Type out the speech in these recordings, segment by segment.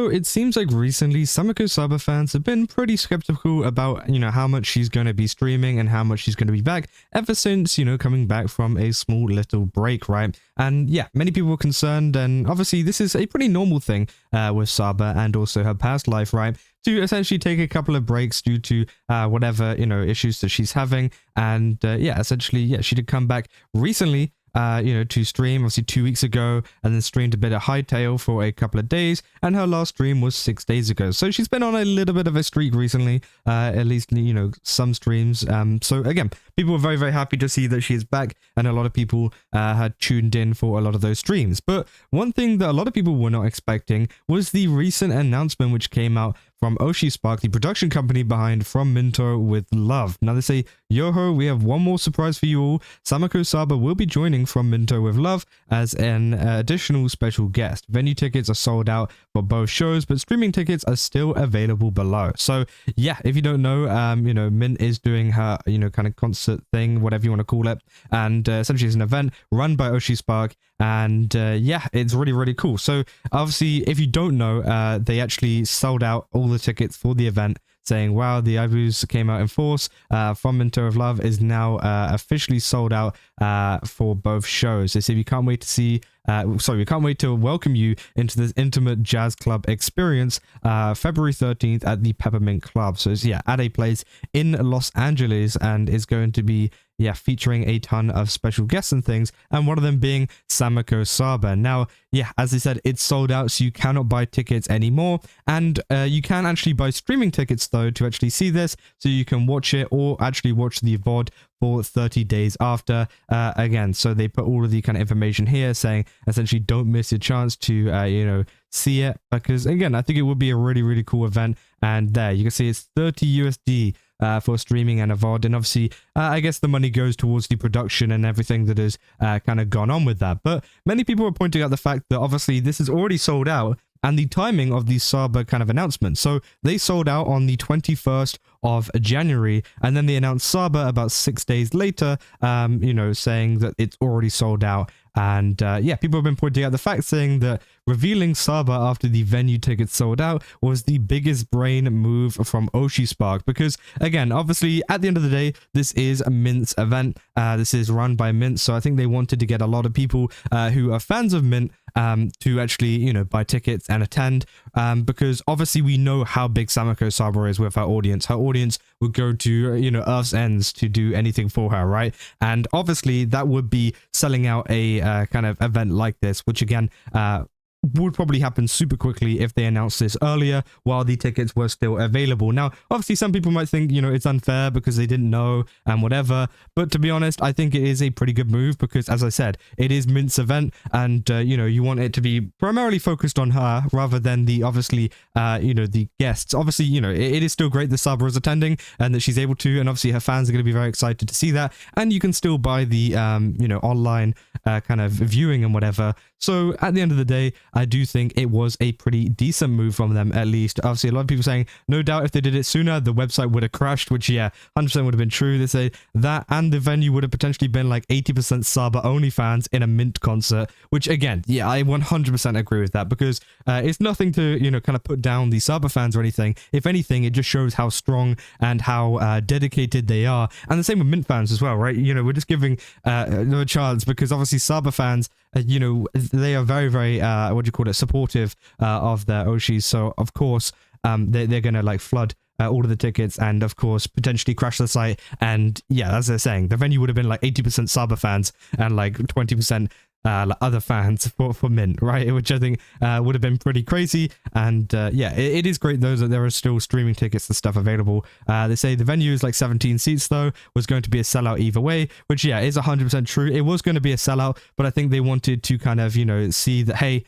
So it seems like recently Sameko Saba fans have been pretty skeptical about, how much she's going to be streaming and how much she's going to be back ever since, coming back from a small little break, right? And yeah, many people were concerned, and obviously this is a pretty normal thing with Saba and also her past life, right? To essentially take a couple of breaks due to whatever, issues that she's having. And essentially, she did come back recently to stream, obviously 2 weeks ago, and then streamed a bit of Hightail for a couple of days, and her last stream was 6 days ago. So she's been on a little bit of a streak recently, at least, some streams. So again, people were very, very happy to see that she is back, and a lot of people had tuned in for a lot of those streams. But one thing that a lot of people were not expecting was the recent announcement which came out from Spark, the production company behind From Minto with Love. Now they say, yo-ho, we have one more surprise for you all. Sameko Saba will be joining From Minto with Love as an additional special guest. Venue tickets are sold out for both shows, but streaming tickets are still available below. So yeah, if you don't know, Mint is doing her, kind of concert thing, whatever you want to call it. And essentially it's an event run by Spark. And it's really, really cool. So obviously, if you don't know, they actually sold out all the tickets for the event, saying, wow, the IVs came out in force. From Minto of Love is now officially sold out for both shows. They say we can't wait to see, we can't wait to welcome you into this intimate jazz club experience February 13th at the Peppermint Club. So it's, at a place in Los Angeles, and is going to be featuring a ton of special guests and things, and one of them being Sameko Saba. Now, as I said, it's sold out, so you cannot buy tickets anymore, and you can actually buy streaming tickets though to actually see this, so you can watch it or actually watch the VOD for 30 days after. Again, so they put all of the kind of information here saying essentially don't miss your chance to see it, because again, I think it would be a really, really cool event. And there you can see it's 30 USD for streaming and a VOD, and obviously I guess the money goes towards the production and everything that has kind of gone on with that. But many people are pointing out the fact that obviously this is already sold out, and the timing of the Saba kind of announcement. So they sold out on the 21st of January, and then they announced Saba about 6 days later, saying that it's already sold out. And people have been pointing out the fact, saying that revealing Saba after the venue tickets sold out was the biggest brain move from Spark, because again, obviously at the end of the day, this is a Mint's event. This is run by Mint, so I think they wanted to get a lot of people who are fans of Mint to actually buy tickets and attend, because obviously we know how big Sameko Saba is with her audience. Her audience would go to Earth's ends to do anything for her, right? And obviously that would be selling out a kind of event like this, which again would probably happen super quickly if they announced this earlier while the tickets were still available. Now, obviously, some people might think, it's unfair because they didn't know and whatever. But to be honest, I think it is a pretty good move because, as I said, it is Mint's event, and, you want it to be primarily focused on her rather than the, obviously, the guests. Obviously, it is still great that Saba is attending and that she's able to, and obviously her fans are going to be very excited to see that. And you can still buy the, online kind of viewing and whatever. So at the end of the day, I do think it was a pretty decent move from them, at least. Obviously, a lot of people saying, no doubt if they did it sooner, the website would have crashed, which, 100% would have been true. They say that, and the venue would have potentially been like 80% Saba only fans in a Mint concert, which again, I 100% agree with that, because it's nothing to, kind of put down the Saba fans or anything. If anything, it just shows how strong and how dedicated they are. And the same with Mint fans as well, right? We're just giving them a chance, because obviously Saba fans, they are very, very, supportive of their Oshis. So, of course, they're going to like flood all of the tickets and, of course, potentially crash the site. And as they're saying, the venue would have been like 80% Saba fans and like 20% other fans for Mint, right? Which I think would have been pretty crazy. And it is great though that there are still streaming tickets and stuff available. They say the venue is like 17 seats though, was going to be a sellout either way, which is 100% true. It was going to be a sellout, but I think they wanted to kind of see that, hey,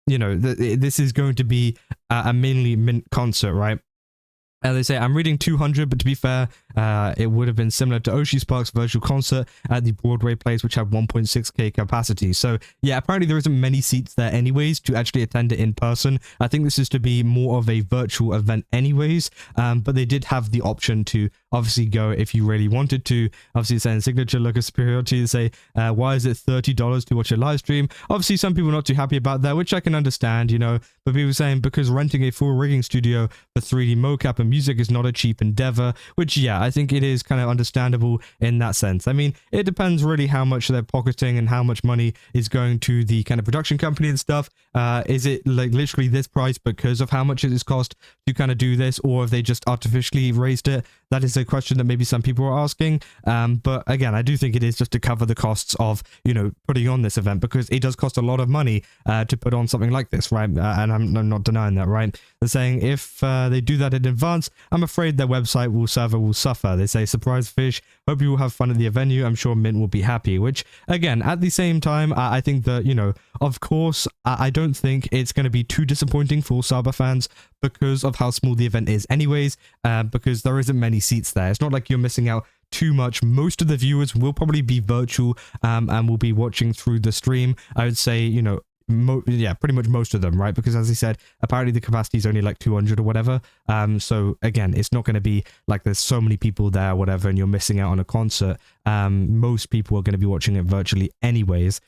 this is going to be a mainly Mint concert, right? They say, I'm reading 200, but to be fair, it would have been similar to Oshi Spark's virtual concert at the Broadway place, which had 1.6k capacity. So yeah, apparently there isn't many seats there anyways to actually attend it in person. I think this is to be more of a virtual event anyways, but they did have the option to obviously go if you really wanted to. Obviously saying signature look of superiority, to say why is it $30 to watch a live stream? Obviously some people are not too happy about that, which I can understand, you know, but people saying because renting a full rigging studio for 3D mocap and music is not a cheap endeavor, which yeah, I think it is kind of understandable in that sense. I mean, it depends really how much they're pocketing and how much money is going to the kind of production company and stuff. Is it like literally this price because of how much it has cost to kind of do this, or have they just artificially raised it? That is a question that maybe some people are asking. But again, I do think it is just to cover the costs of, you know, putting on this event, because it does cost a lot of money to put on something like this, right? And I'm not denying that, right? They're saying if they do that in advance, I'm afraid their website server will suffer. They say, surprise fish, hope you will have fun at the venue. I'm sure Mint will be happy, which again, at the same time, I think that, you know, of course, I don't think it's going to be too disappointing for Saba fans because of how small the event is anyways, because there isn't many seats there. It's not like you're missing out too much. Most of the viewers will probably be virtual and will be watching through the stream. I would say, you know, yeah, pretty much most of them, right? Because as I said, apparently the capacity is only like 200 or whatever. So again, it's not going to be like there's so many people there or whatever and you're missing out on a concert. Most people are going to be watching it virtually anyways.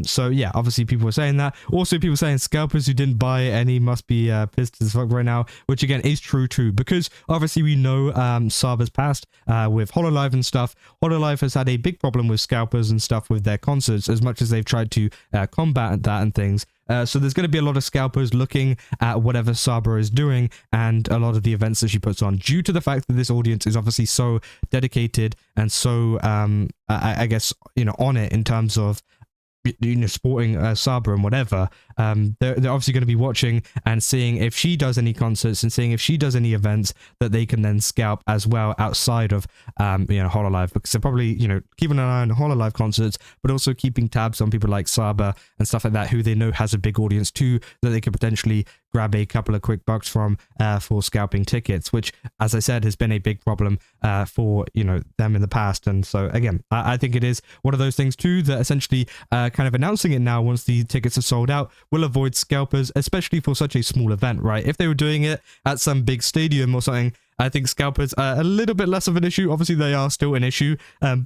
So yeah, obviously people are saying that. Also people saying scalpers who didn't buy any must be pissed as fuck right now, which again is true too, because obviously we know Saba's past with hololive and stuff. Hololive has had a big problem with scalpers and stuff with their concerts, as much as they've tried to combat that and things. So there's going to be a lot of scalpers looking at whatever Saba is doing and a lot of the events that she puts on, due to the fact that this audience is obviously so dedicated and so, I guess, you know, on it in terms of, you know, supporting Saba and whatever. They're obviously going to be watching and seeing if she does any concerts and seeing if she does any events that they can then scalp as well outside of you know, hololive, because they're probably, you know, keeping an eye on hololive concerts, but also keeping tabs on people like Saba and stuff like that, who they know has a big audience too, that they could potentially grab a couple of quick bucks from for scalping tickets, which, as I said, has been a big problem for, you know, them in the past. And so again, I think it is one of those things too that essentially kind of announcing it now once the tickets are sold out will avoid scalpers, especially for such a small event, right? If they were doing it at some big stadium or something, I think scalpers are a little bit less of an issue. Obviously, they are still an issue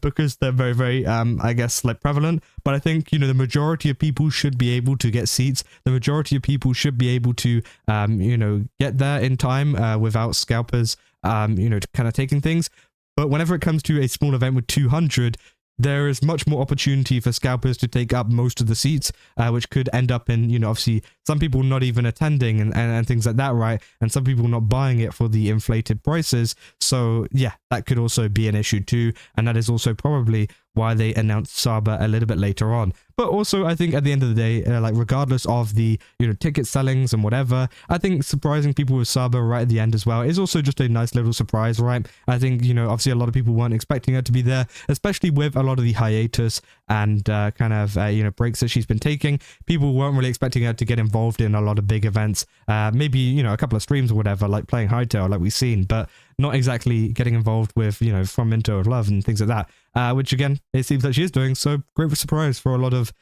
because they're very, very, I guess, like prevalent. But I think, you know, the majority of people should be able to get seats. The majority of people should be able to, you know, get there in time without scalpers, you know, kind of taking things. But whenever it comes to a small event with 200, there is much more opportunity for scalpers to take up most of the seats, which could end up in, you know, obviously some people not even attending and things like that, right? And some people not buying it for the inflated prices. So yeah, that could also be an issue too. And that is also probably why they announced Saba a little bit later on. But also, I think at the end of the day, like regardless of the, you know, ticket sellings and whatever, I think surprising people with Saba right at the end as well is also just a nice little surprise, right? I think, you know, obviously a lot of people weren't expecting her to be there, especially with a lot of the hiatus and kind of, you know, breaks that she's been taking. People weren't really expecting her to get involved in a lot of big events, maybe, you know, a couple of streams or whatever, like playing Hightail like we've seen, but not exactly getting involved with, you know, From Minto of Love and things like that, which again, it seems like she is doing. So great surprise for a lot of,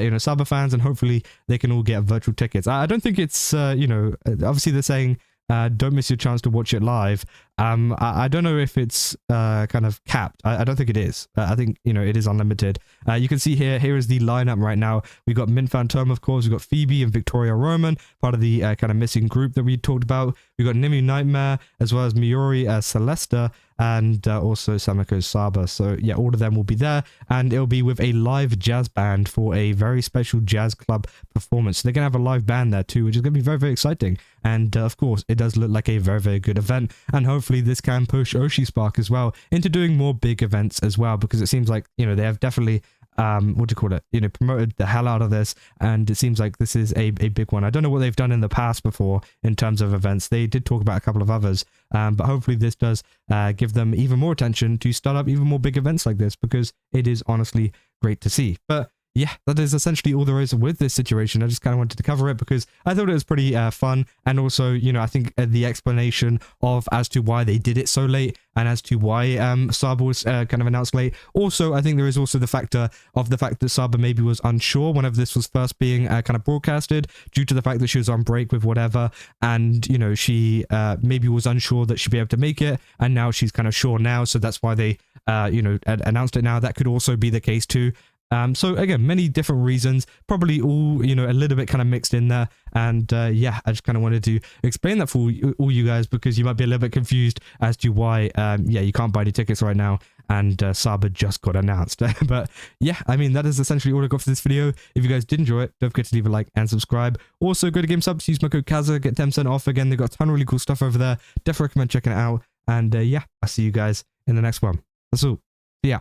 you know, Saba fans, and hopefully they can all get virtual tickets. I don't think it's, you know, obviously they're saying, don't miss your chance to watch it live. I don't know if it's kind of capped. I don't think it is. I think, you know, it is unlimited. You can see here is the lineup right now. We got Mint Fantome, of course. We've got Phoebe and Victoria Roman, part of the kind of missing group that we talked about. We got Nimi Nightmare, as well as Miori Celesta, and also Sameko Saba. So yeah, all of them will be there, and it'll be with a live jazz band for a very special jazz club performance. So they're going to have a live band there too, which is going to be very, very exciting. And of course, it does look like a very, very good event, and hopefully this can push Oshi Spark as well into doing more big events as well, because it seems like, you know, they have definitely what do you call it, you know, promoted the hell out of this, and it seems like this is a big one. I don't know what they've done in the past before in terms of events. They did talk about a couple of others, but hopefully this does give them even more attention to start up even more big events like this, because it is honestly great to see. But yeah, that is essentially all there is with this situation. I just kind of wanted to cover it because I thought it was pretty fun. And also, you know, I think the explanation of as to why they did it so late and as to why Saba was kind of announced late. Also, I think there is also the factor of the fact that Saba maybe was unsure whenever this was first being kind of broadcasted due to the fact that she was on break with whatever. And, you know, she maybe was unsure that she'd be able to make it. And now she's kind of sure now. So that's why they, you know, announced it now. That could also be the case too. So again, many different reasons, probably all, you know, a little bit kind of mixed in there. And yeah, I just kind of wanted to explain that for all you guys, because you might be a little bit confused as to why, yeah, you can't buy any tickets right now. And Saba just got announced. But yeah, I mean, that is essentially all I got for this video. If you guys did enjoy it, don't forget to leave a like and subscribe. Also, go to GameSubs, use my code Kaza, get 10% off. Again, they've got a ton of really cool stuff over there. Definitely recommend checking it out. And yeah, I'll see you guys in the next one. That's all. Yeah.